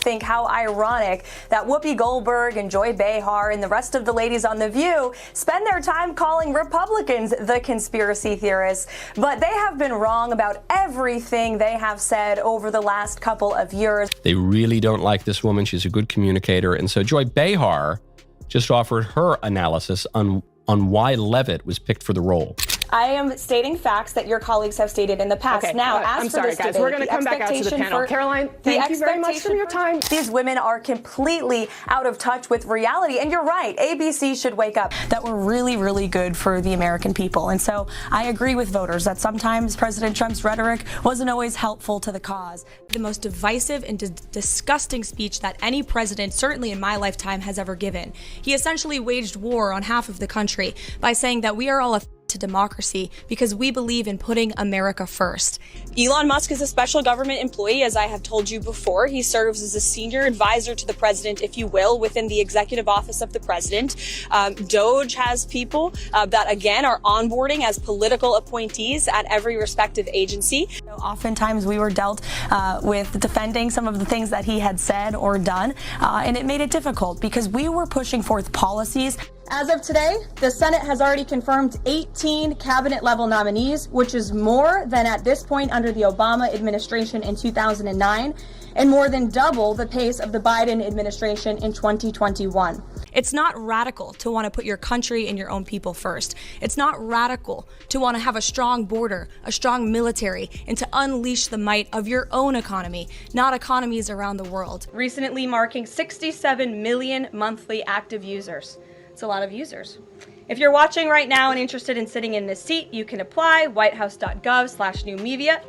think how ironic that Whoopi Goldberg and Joy Behar and the rest of the ladies on The View spend their time calling Republicans the conspiracy theorists, but they have been wrong about everything they have said over the last couple of years. They really don't like this woman. She's a good communicator. And so Joy Behar just offered her analysis on why Leavitt was picked for the role. I am stating facts that your colleagues have stated in the past. Okay, now, I'm as sorry, for this guys. debate, We're going to come back out to the panel. Caroline, thank you very much for your time. These women are completely out of touch with reality. And you're right, ABC should wake up. That were really, really good for the American people. And so I agree with voters that sometimes President Trump's rhetoric wasn't always helpful to the cause. The most divisive and disgusting speech that any president, certainly in my lifetime, has ever given. He essentially waged war on half of the country by saying that we are all a to democracy because we believe in putting America first. Elon Musk is a special government employee, as I have told you before. He serves as a senior advisor to the president, if you will, within the executive office of the president. Doge has people that, again, are onboarding as political appointees at every respective agency. So oftentimes we were dealt with defending some of the things that he had said or done, and it made it difficult because we were pushing forth policies. As of today, the Senate has already confirmed 18 cabinet-level nominees, which is more than at this point under the Obama administration in 2009, and more than double the pace of the Biden administration in 2021. It's not radical to want to put your country and your own people first. It's not radical to want to have a strong border, a strong military, and to unleash the might of your own economy, not economies around the world. Recently marking 67 million monthly active users. It's a lot of users. If you're watching right now and interested in sitting in this seat, you can apply whitehouse.gov/new media.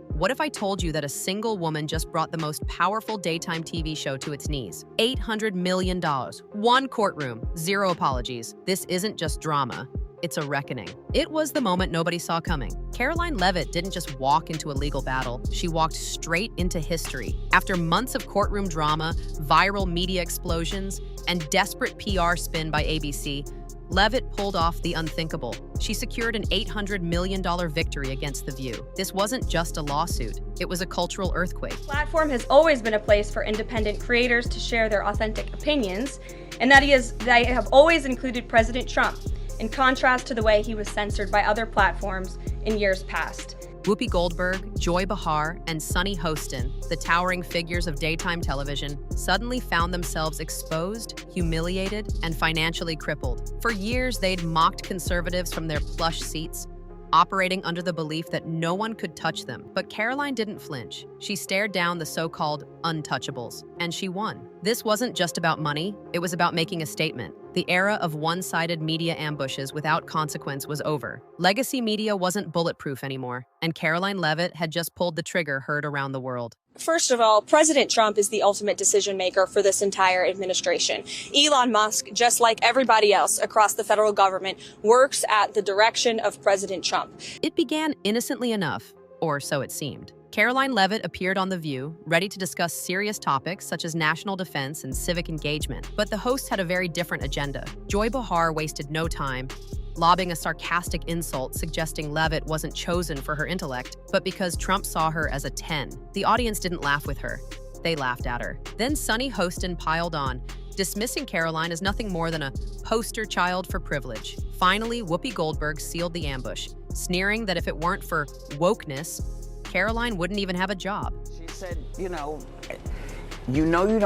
What if I told you that a single woman just brought the most powerful daytime TV show to its knees? $800 million, one courtroom, zero apologies. This isn't just drama. It's a reckoning. It was the moment nobody saw coming. Karoline Leavitt didn't just walk into a legal battle, she walked straight into history. After months of courtroom drama, viral media explosions, and desperate PR spin by ABC, Leavitt pulled off the unthinkable. She secured an $800 million victory against The View. This wasn't just a lawsuit, it was a cultural earthquake. The platform has always been a place for independent creators to share their authentic opinions, and they have always included President Trump, in contrast to the way he was censored by other platforms in years past. Whoopi Goldberg, Joy Behar, and Sunny Hostin, the towering figures of daytime television, suddenly found themselves exposed, humiliated, and financially crippled. For years, they'd mocked conservatives from their plush seats, operating under the belief that no one could touch them. But Karoline didn't flinch. She stared down the so-called untouchables, and she won. This wasn't just about money, it was about making a statement. The era of one-sided media ambushes without consequence was over. Legacy media wasn't bulletproof anymore, and Karoline Leavitt had just pulled the trigger heard around the world. First of all, President Trump is the ultimate decision maker for this entire administration. Elon Musk, just like everybody else across the federal government, works at the direction of President Trump. It began innocently enough, or so it seemed. Karoline Leavitt appeared on The View, ready to discuss serious topics such as national defense and civic engagement. But the host had a very different agenda. Joy Behar wasted no time, lobbing a sarcastic insult suggesting Leavitt wasn't chosen for her intellect, but because Trump saw her as a 10. The audience didn't laugh with her. They laughed at her. Then Sunny Hostin piled on, dismissing Karoline as nothing more than a poster child for privilege. Finally, Whoopi Goldberg sealed the ambush, sneering that if it weren't for wokeness, Karoline wouldn't even have a job. She said, you don't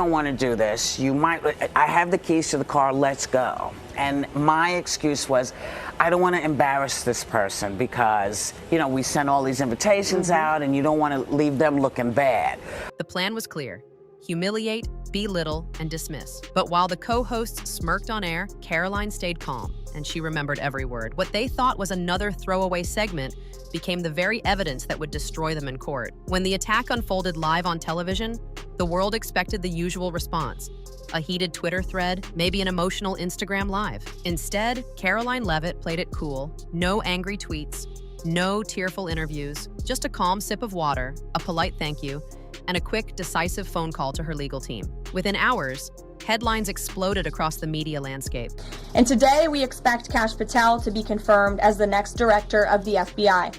want to do this. I have the keys to the car, let's go. And my excuse was, I don't want to embarrass this person because, we sent all these invitations out and you don't want to leave them looking bad. The plan was clear. Humiliate, belittle, and dismiss. But while the co-hosts smirked on air, Karoline stayed calm, and she remembered every word. What they thought was another throwaway segment became the very evidence that would destroy them in court. When the attack unfolded live on television, the world expected the usual response. A heated Twitter thread, maybe an emotional Instagram live. Instead, Karoline Leavitt played it cool. No angry tweets, no tearful interviews, just a calm sip of water, a polite thank you, and a quick, decisive phone call to her legal team. Within hours, headlines exploded across the media landscape. And today we expect Kash Patel to be confirmed as the next director of the FBI.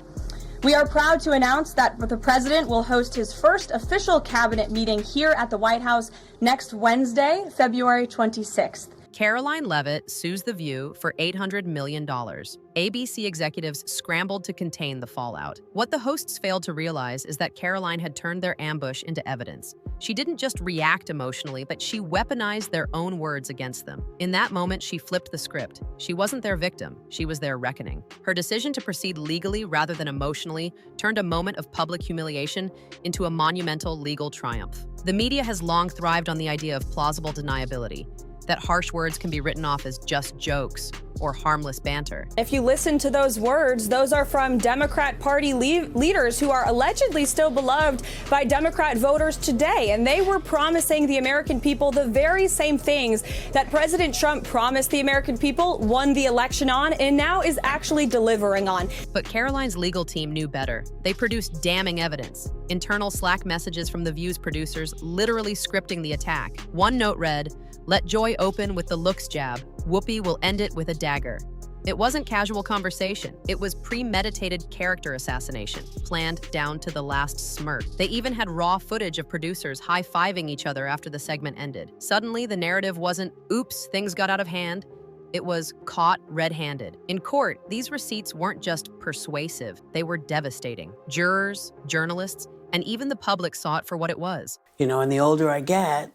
We are proud to announce that the president will host his first official cabinet meeting here at the White House next Wednesday, February 26th. Karoline Leavitt sues The View for $800 million. ABC executives scrambled to contain the fallout. What the hosts failed to realize is that Karoline had turned their ambush into evidence. She didn't just react emotionally, but she weaponized their own words against them. In that moment, she flipped the script. She wasn't their victim, she was their reckoning. Her decision to proceed legally rather than emotionally turned a moment of public humiliation into a monumental legal triumph. The media has long thrived on the idea of plausible deniability, that harsh words can be written off as just jokes or harmless banter. If you listen to those words, those are from Democrat Party leaders who are allegedly still beloved by Democrat voters today. And they were promising the American people the very same things that President Trump promised the American people, won the election on, and now is actually delivering on. But Karoline's legal team knew better. They produced damning evidence. Internal Slack messages from The View's producers literally scripting the attack. One note read, "Let Joy open with the looks jab. Whoopi will end it with a dagger." It wasn't casual conversation. It was premeditated character assassination, planned down to the last smirk. They even had raw footage of producers high-fiving each other after the segment ended. Suddenly, the narrative wasn't, "Oops, things got out of hand." It was caught red-handed. In court, these receipts weren't just persuasive, they were devastating. Jurors, journalists, and even the public saw it for what it was. You know, and the older I get,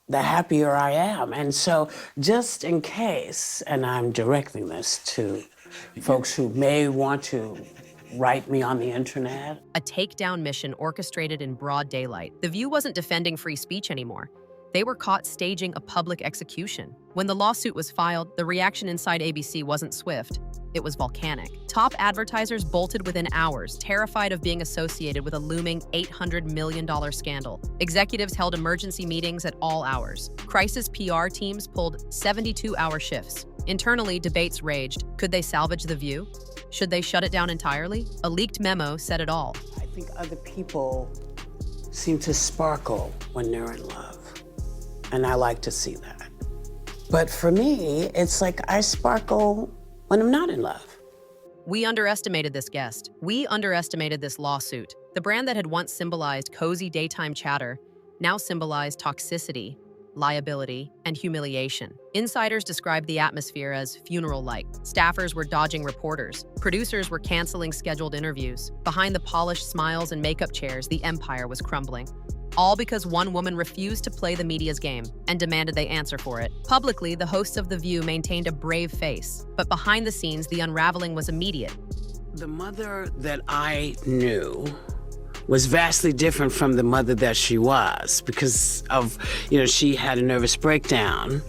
the happier I am. And so just in case, and I'm directing this to folks who may want to write me on the internet. A takedown mission orchestrated in broad daylight. The View wasn't defending free speech anymore. They were caught staging a public execution. When the lawsuit was filed, the reaction inside ABC wasn't swift. It was volcanic. Top advertisers bolted within hours, terrified of being associated with a looming $800 million scandal. Executives held emergency meetings at all hours. Crisis PR teams pulled 72-hour shifts. Internally, debates raged. Could they salvage The View? Should they shut it down entirely? A leaked memo said it all. I think other people seem to sparkle when they're in love. And I like to see that. But for me, it's like I sparkle when I'm not in love. We underestimated this guest. We underestimated this lawsuit. The brand that had once symbolized cozy daytime chatter now symbolized toxicity, liability, and humiliation. Insiders described the atmosphere as funeral-like. Staffers were dodging reporters. Producers were canceling scheduled interviews. Behind the polished smiles and makeup chairs, the empire was crumbling. All because one woman refused to play the media's game and demanded they answer for it. Publicly, the hosts of The View maintained a brave face, but behind the scenes, the unraveling was immediate. The mother that I knew was vastly different from the mother that she was because of, she had a nervous breakdown.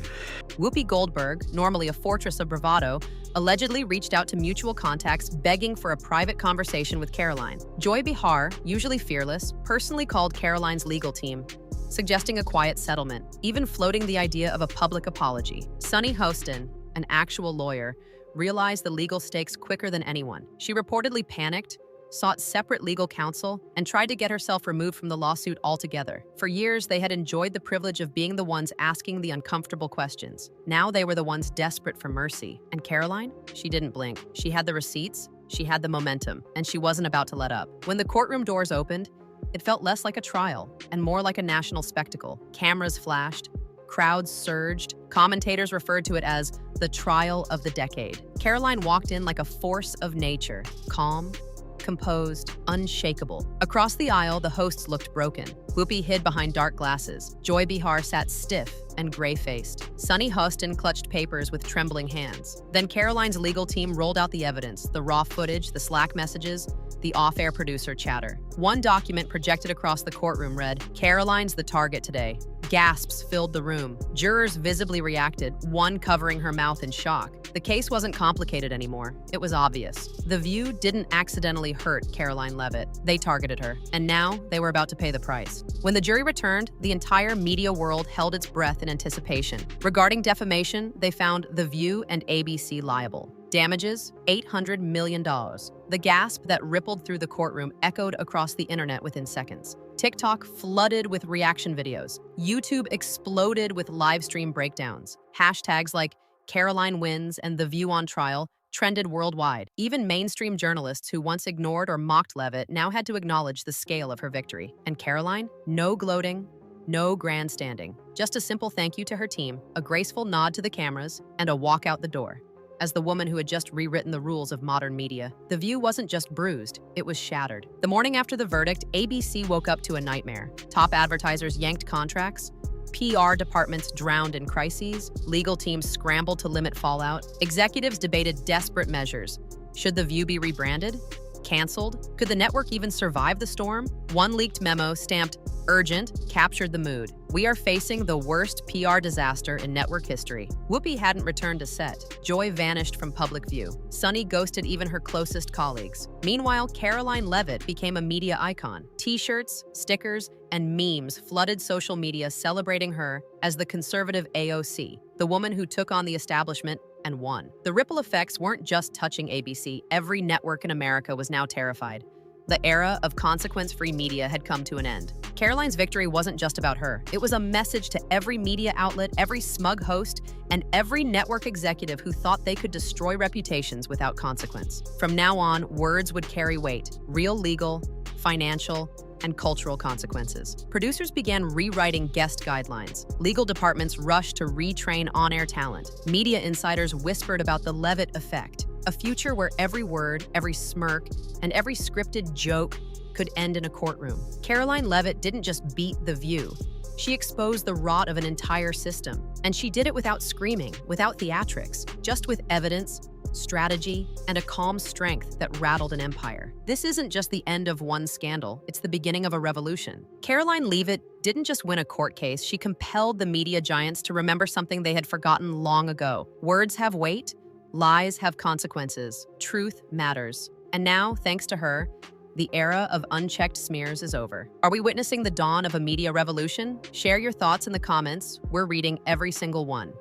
Whoopi Goldberg, normally a fortress of bravado, allegedly reached out to mutual contacts begging for a private conversation with Karoline. Joy Behar, usually fearless, personally called Karoline's legal team, suggesting a quiet settlement, even floating the idea of a public apology. Sunny Hostin, an actual lawyer, realized the legal stakes quicker than anyone. She reportedly panicked, sought separate legal counsel, and tried to get herself removed from the lawsuit altogether. For years, they had enjoyed the privilege of being the ones asking the uncomfortable questions. Now they were the ones desperate for mercy. And Karoline? She didn't blink. She had the receipts, she had the momentum, and she wasn't about to let up. When the courtroom doors opened, it felt less like a trial and more like a national spectacle. Cameras flashed, crowds surged, commentators referred to it as the trial of the decade. Karoline walked in like a force of nature, calm, composed, unshakable. Across the aisle, the hosts looked broken. Whoopi hid behind dark glasses. Joy Behar sat stiff and gray-faced. Sunny Hostin clutched papers with trembling hands. Then Karoline's legal team rolled out the evidence, the raw footage, the Slack messages, the off-air producer chatter. One document projected across the courtroom read, "Karoline's the target today." Gasps filled the room. Jurors visibly reacted, one covering her mouth in shock. The case wasn't complicated anymore. It was obvious. The View didn't accidentally hurt Karoline Leavitt. They targeted her, and now they were about to pay the price. When the jury returned, the entire media world held its breath in anticipation. Regarding defamation, they found The View and ABC liable. Damages, $800 million. The gasp that rippled through the courtroom echoed across the internet within seconds. TikTok flooded with reaction videos. YouTube exploded with live stream breakdowns. Hashtags like Karoline wins and The View on trial trended worldwide. Even mainstream journalists who once ignored or mocked Leavitt now had to acknowledge the scale of her victory. And Karoline? No gloating, no grandstanding. Just a simple thank you to her team, a graceful nod to the cameras, and a walk out the door. As the woman who had just rewritten the rules of modern media, The View wasn't just bruised, it was shattered. The morning after the verdict, ABC woke up to a nightmare. Top advertisers yanked contracts, PR departments drowned in crises, legal teams scrambled to limit fallout, executives debated desperate measures. Should The View be rebranded? Canceled? Could the network even survive the storm? One leaked memo stamped "urgent" captured the mood. We are facing the worst PR disaster in network history. Whoopi hadn't returned to set. Joy vanished from public view. Sunny ghosted even her closest colleagues. Meanwhile, Karoline Leavitt became a media icon. T-shirts, stickers, and memes flooded social media celebrating her as the conservative AOC, the woman who took on the establishment and won. The ripple effects weren't just touching ABC. Every network in America was now terrified. The era of consequence-free media had come to an end. Karoline's victory wasn't just about her. It was a message to every media outlet, every smug host, and every network executive who thought they could destroy reputations without consequence. From now on, words would carry weight, real legal, financial, and cultural consequences. Producers began rewriting guest guidelines. Legal departments rushed to retrain on-air talent. Media insiders whispered about the Leavitt effect, a future where every word, every smirk, and every scripted joke could end in a courtroom. Karoline Leavitt didn't just beat The View. She exposed the rot of an entire system. And she did it without screaming, without theatrics, just with evidence, strategy, and a calm strength that rattled an empire. This isn't just the end of one scandal, it's the beginning of a revolution. Karoline Leavitt didn't just win a court case, she compelled the media giants to remember something they had forgotten long ago. Words have weight, lies have consequences, truth matters. And now, thanks to her, the era of unchecked smears is over. Are we witnessing the dawn of a media revolution? Share your thoughts in the comments. We're reading every single one.